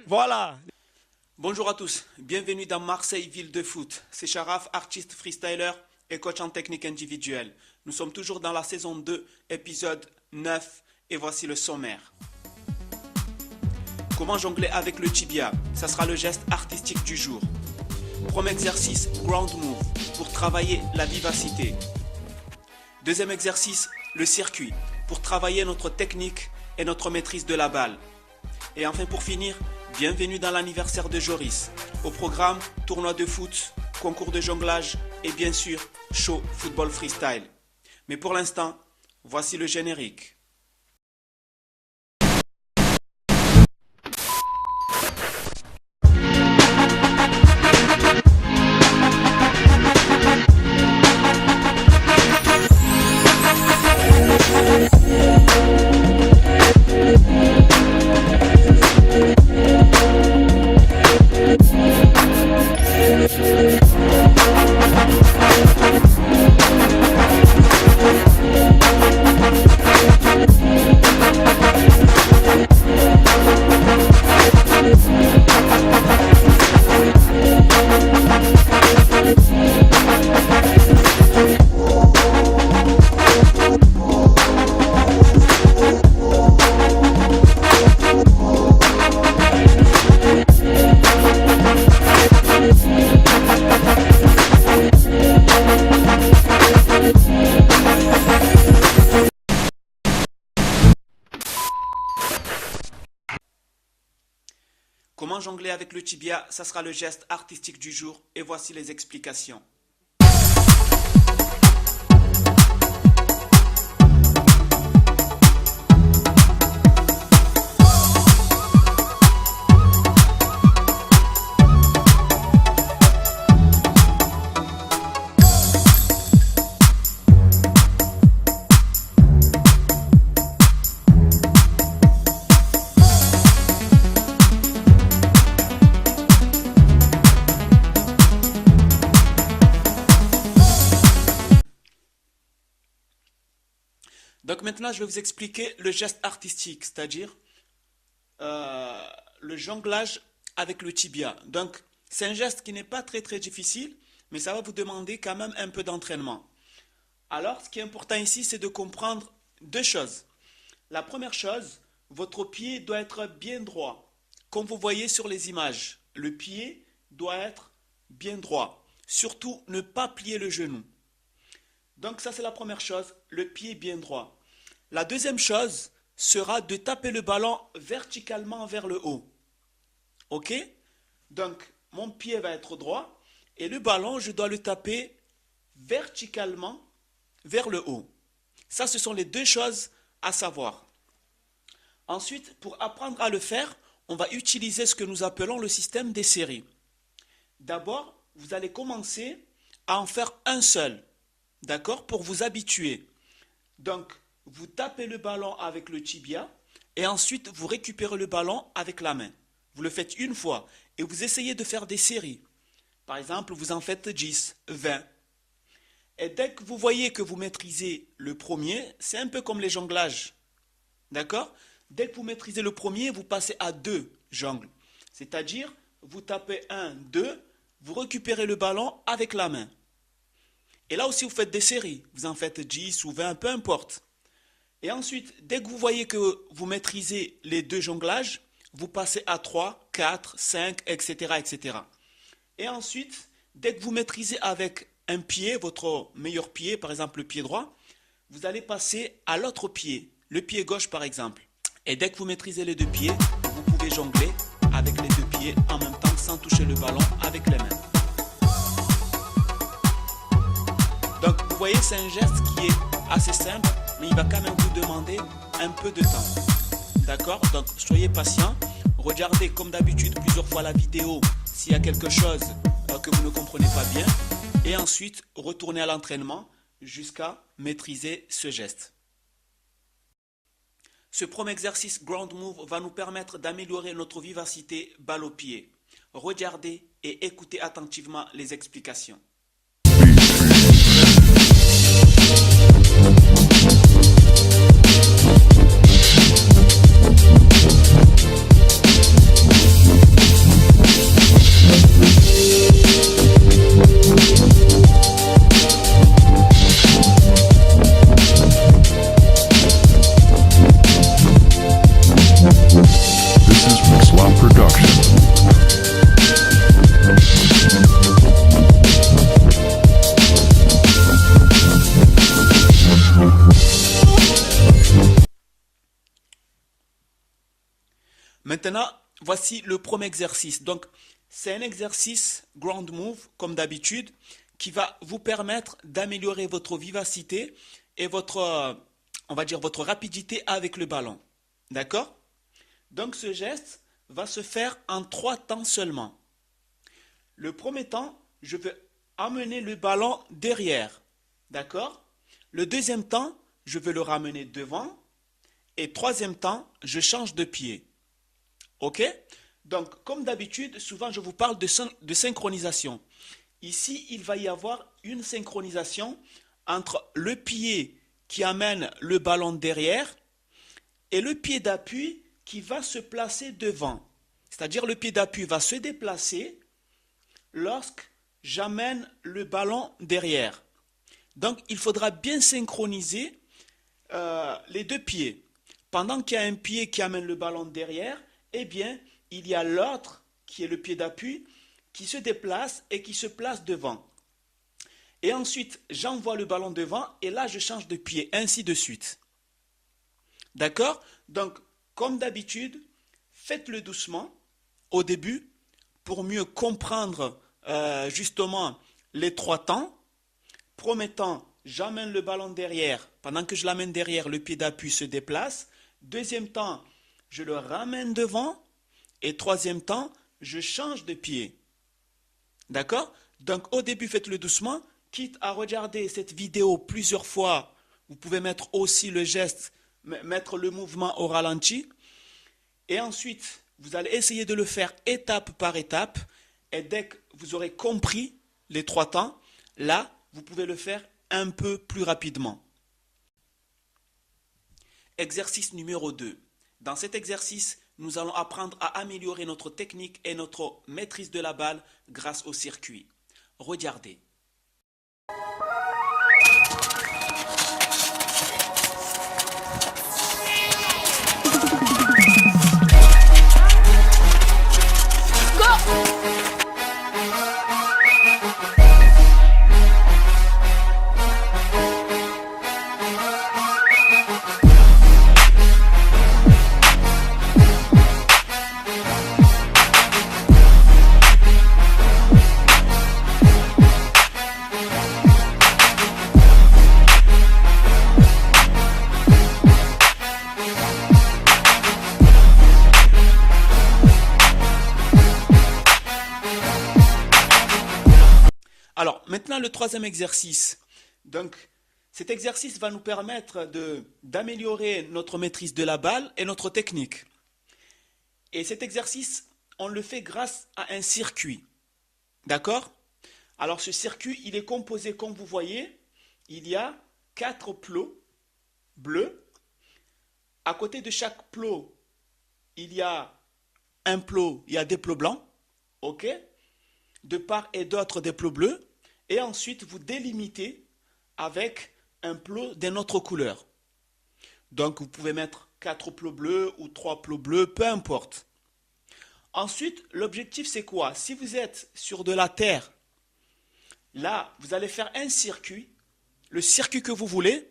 Voilà. Bonjour à tous, bienvenue dans Marseille Ville de Foot. C'est Sharaf, artiste freestyler et coach en technique individuelle. Nous sommes toujours dans la saison 2, épisode 9 et voici le sommaire. Comment jongler avec le tibia? Ça sera le geste artistique du jour. Premier exercice, ground move, pour travailler la vivacité. Deuxième exercice, le circuit, pour travailler notre technique et notre maîtrise de la balle. Et enfin pour finir, bienvenue dans l'anniversaire de Joris. Au programme, tournoi de foot, concours de jonglage et bien sûr, show football freestyle. Mais pour l'instant, voici le générique. Comment jongler avec le tibia? Ça sera le geste artistique du jour et voici les explications. Donc maintenant, je vais vous expliquer le geste artistique, c'est-à-dire le jonglage avec le tibia. Donc, c'est un geste qui n'est pas très difficile, mais ça va vous demander quand même un peu d'entraînement. Alors, ce qui est important ici, c'est de comprendre deux choses. La première chose, votre pied doit être bien droit. Comme vous voyez sur les images, le pied doit être bien droit. Surtout, ne pas plier le genou. Donc ça, c'est la première chose, le pied bien droit. La deuxième chose sera de taper le ballon verticalement vers le haut. Ok? Donc, mon pied va être droit et le ballon, je dois le taper verticalement vers le haut. Ça, ce sont les deux choses à savoir. Ensuite, pour apprendre à le faire, on va utiliser ce que nous appelons le système des séries. D'abord, vous allez commencer à en faire un seul. D'accord? Pour vous habituer. Donc, vous tapez le ballon avec le tibia et ensuite vous récupérez le ballon avec la main. Vous le faites une fois et vous essayez de faire des séries. Par exemple, vous en faites 10, 20. Et dès que vous voyez que vous maîtrisez le premier, c'est un peu comme les jonglages. D'accord? Dès que vous maîtrisez le premier, vous passez à 2 jongles. C'est-à-dire, vous tapez 1, 2, vous récupérez le ballon avec la main. Et là aussi, vous faites des séries. Vous en faites 10 ou 20, peu importe. Et ensuite, dès que vous voyez que vous maîtrisez les 2 jonglages, vous passez à 3, 4, 5, etc., etc. Et ensuite, dès que vous maîtrisez avec un pied, votre meilleur pied, par exemple le pied droit, vous allez passer à l'autre pied, le pied gauche par exemple. Et dès que vous maîtrisez les 2 pieds, vous pouvez jongler avec les 2 pieds en même temps sans toucher le ballon avec les mains. Donc, vous voyez, c'est un geste qui est assez simple, mais il va quand même vous demander un peu de temps. D'accord? Donc, soyez patient. Regardez, comme d'habitude, plusieurs fois la vidéo s'il y a quelque chose que vous ne comprenez pas bien. Et ensuite, retournez à l'entraînement jusqu'à maîtriser ce geste. Ce premier exercice ground move va nous permettre d'améliorer notre vivacité balle au pied. Regardez et écoutez attentivement les explications. voici le premier exercice. Donc, c'est un exercice ground move, comme d'habitude, qui va vous permettre d'améliorer votre vivacité et votre, on va dire, votre rapidité avec le ballon. D'accord? Donc, ce geste va se faire en 3 temps seulement. Le premier temps, je vais amener le ballon derrière. D'accord? Le deuxième temps, je vais le ramener devant. Et troisième temps, je change de pied. Ok? Donc, comme d'habitude, souvent je vous parle de synchronisation. Ici, il va y avoir une synchronisation entre le pied qui amène le ballon derrière et le pied d'appui qui va se placer devant. C'est-à-dire le pied d'appui va se déplacer lorsque j'amène le ballon derrière. Donc, il faudra bien synchroniser les deux pieds. Pendant qu'il y a un pied qui amène le ballon derrière, eh bien, il y a l'autre, qui est le pied d'appui, qui se déplace et qui se place devant. Et ensuite, j'envoie le ballon devant et là, je change de pied, ainsi de suite. D'accord? Donc, comme d'habitude, faites-le doucement au début pour mieux comprendre justement les 3 temps. Premier temps, j'amène le ballon derrière. Pendant que je l'amène derrière, le pied d'appui se déplace. Deuxième temps, je le ramène devant. Et troisième temps, je change de pied. D'accord? Donc au début, faites-le doucement. Quitte à regarder cette vidéo plusieurs fois, vous pouvez mettre aussi le geste, mettre le mouvement au ralenti. Et ensuite, vous allez essayer de le faire étape par étape. Et dès que vous aurez compris les 3 temps, là, vous pouvez le faire un peu plus rapidement. Exercice numéro 2. Dans cet exercice, nous allons apprendre à améliorer notre technique et notre maîtrise de la balle grâce au circuit. Regardez. Alors, maintenant le troisième exercice. Donc, cet exercice va nous permettre d'améliorer notre maîtrise de la balle et notre technique. Et cet exercice, on le fait grâce à un circuit. D'accord? Alors, ce circuit, il est composé, comme vous voyez, il y a 4 plots bleus. À côté de chaque plot, il y a un plot, il y a des plots blancs. OK? De part et d'autre des plots bleus. Et ensuite, vous délimitez avec un plot d'une autre couleur. Donc, vous pouvez mettre 4 plots bleus ou 3 plots bleus, peu importe. Ensuite, l'objectif, c'est quoi? Si vous êtes sur de la terre, là, vous allez faire un circuit, le circuit que vous voulez.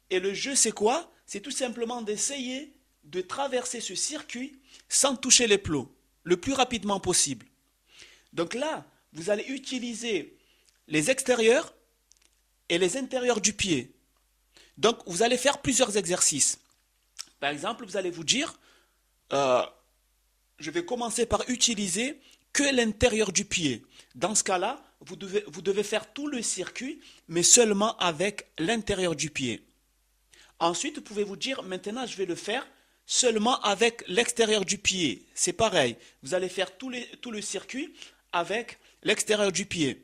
Et le jeu, c'est quoi? C'est tout simplement d'essayer de traverser ce circuit sans toucher les plots, le plus rapidement possible. Donc là, vous allez utiliser les extérieurs et les intérieurs du pied. Donc, vous allez faire plusieurs exercices. Par exemple, vous allez vous dire, je vais commencer par utiliser que l'intérieur du pied. Dans ce cas-là, vous devez faire tout le circuit, mais seulement avec l'intérieur du pied. Ensuite, vous pouvez vous dire, maintenant, je vais le faire seulement avec l'extérieur du pied. C'est pareil. Vous allez faire tout le circuit avec l'extérieur du pied.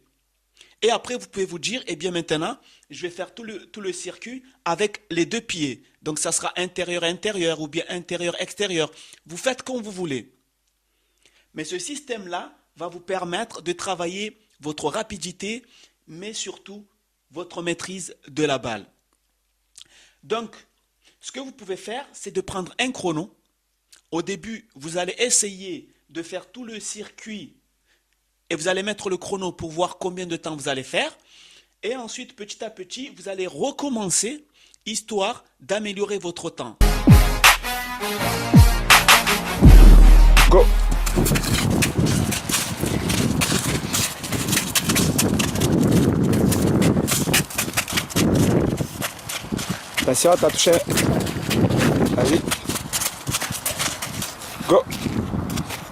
Et après, vous pouvez vous dire, eh bien maintenant, je vais faire tout le circuit avec les 2 pieds. Donc, ça sera intérieur-intérieur ou bien intérieur-extérieur. Vous faites comme vous voulez. Mais ce système-là va vous permettre de travailler votre rapidité, mais surtout votre maîtrise de la balle. Donc, ce que vous pouvez faire, c'est de prendre un chrono. Au début, vous allez essayer de faire tout le circuit et vous allez mettre le chrono pour voir combien de temps vous allez faire. Et ensuite, petit à petit, vous allez recommencer, histoire d'améliorer votre temps. Go. Attention, t'as touché. Vas-y. Go.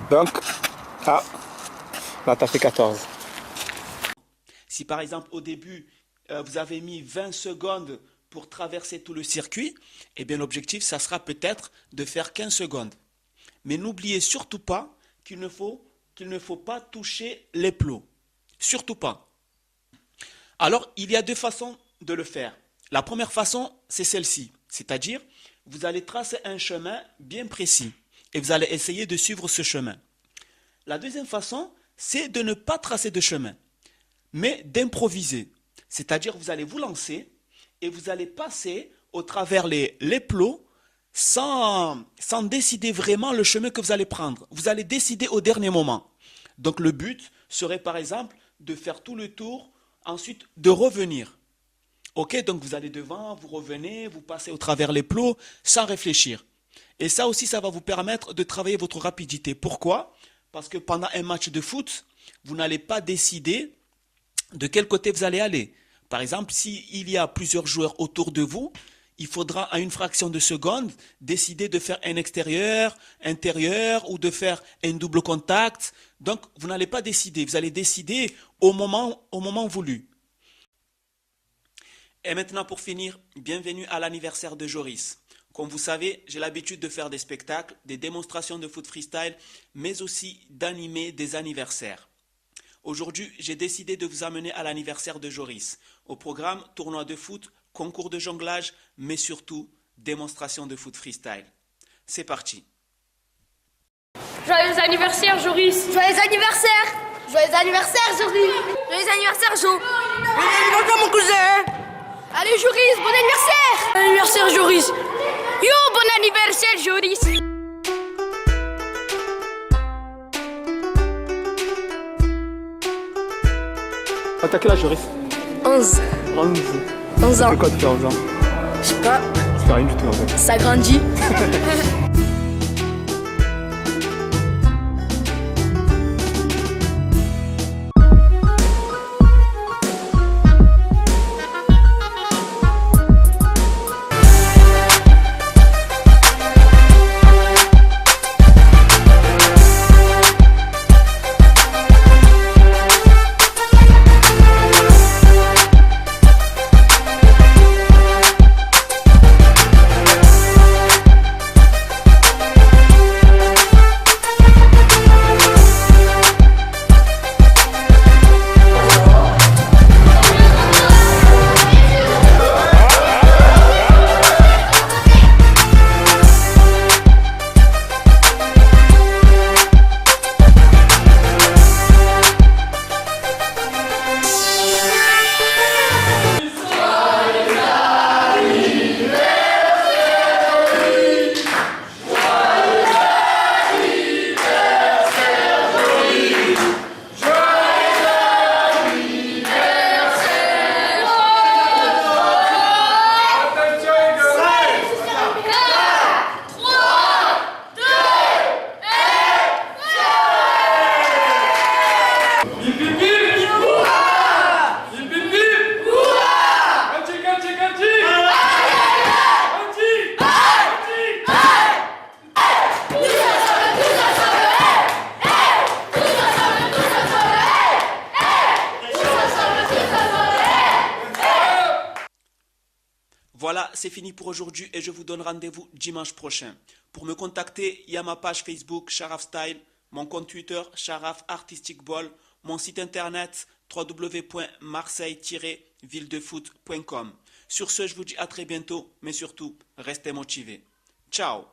Donc, ah, là t'as fait 14. Si par exemple au début, vous avez mis 20 secondes pour traverser tout le circuit, eh bien l'objectif, ça sera peut-être de faire 15 secondes. Mais n'oubliez surtout pas qu'il ne faut pas toucher les plots. Surtout pas. Alors, il y a deux façons de le faire. La première façon, c'est celle-ci. C'est-à-dire, vous allez tracer un chemin bien précis et vous allez essayer de suivre ce chemin. La deuxième façon, c'est de ne pas tracer de chemin, mais d'improviser. C'est-à-dire, vous allez vous lancer et vous allez passer au travers les plots sans décider vraiment le chemin que vous allez prendre. Vous allez décider au dernier moment. Donc le but serait par exemple de faire tout le tour, ensuite de revenir. Ok, donc vous allez devant, vous revenez, vous passez au travers les plots sans réfléchir. Et ça aussi, ça va vous permettre de travailler votre rapidité. Pourquoi? Parce que pendant un match de foot, vous n'allez pas décider de quel côté vous allez aller. Par exemple, s'il y a plusieurs joueurs autour de vous, il faudra à une fraction de seconde décider de faire un extérieur, intérieur ou de faire un double contact. Donc, vous n'allez pas décider. Vous allez décider au moment voulu. Et maintenant, pour finir, bienvenue à l'anniversaire de Joris. Comme vous savez, j'ai l'habitude de faire des spectacles, des démonstrations de foot freestyle, mais aussi d'animer des anniversaires. Aujourd'hui, j'ai décidé de vous amener à l'anniversaire de Joris. Au programme, tournoi de foot, concours de jonglage, mais surtout, démonstration de foot freestyle. C'est parti. Joyeux anniversaire, Joris. Joyeux anniversaire. Joyeux anniversaire, Joris. Joyeux anniversaire, Jo. Joyeux anniversaire, mon cousin. Allez, Joris, bon anniversaire. Bon anniversaire, Joris. Yo, bon anniversaire, Joris. T'as quel âge, Joris? 11. 11 ans. C'est quoi de faire 11 ans? Je sais pas, Ça fait rien du tout en fait. ça grandit. Voilà, c'est fini pour aujourd'hui et je vous donne rendez-vous dimanche prochain. Pour me contacter, il y a ma page Facebook Sharaf Style, mon compte Twitter Sharaf Artistic Ball, mon site internet www.marseille-villedefoot.com. Sur ce, je vous dis à très bientôt, mais surtout, restez motivés. Ciao!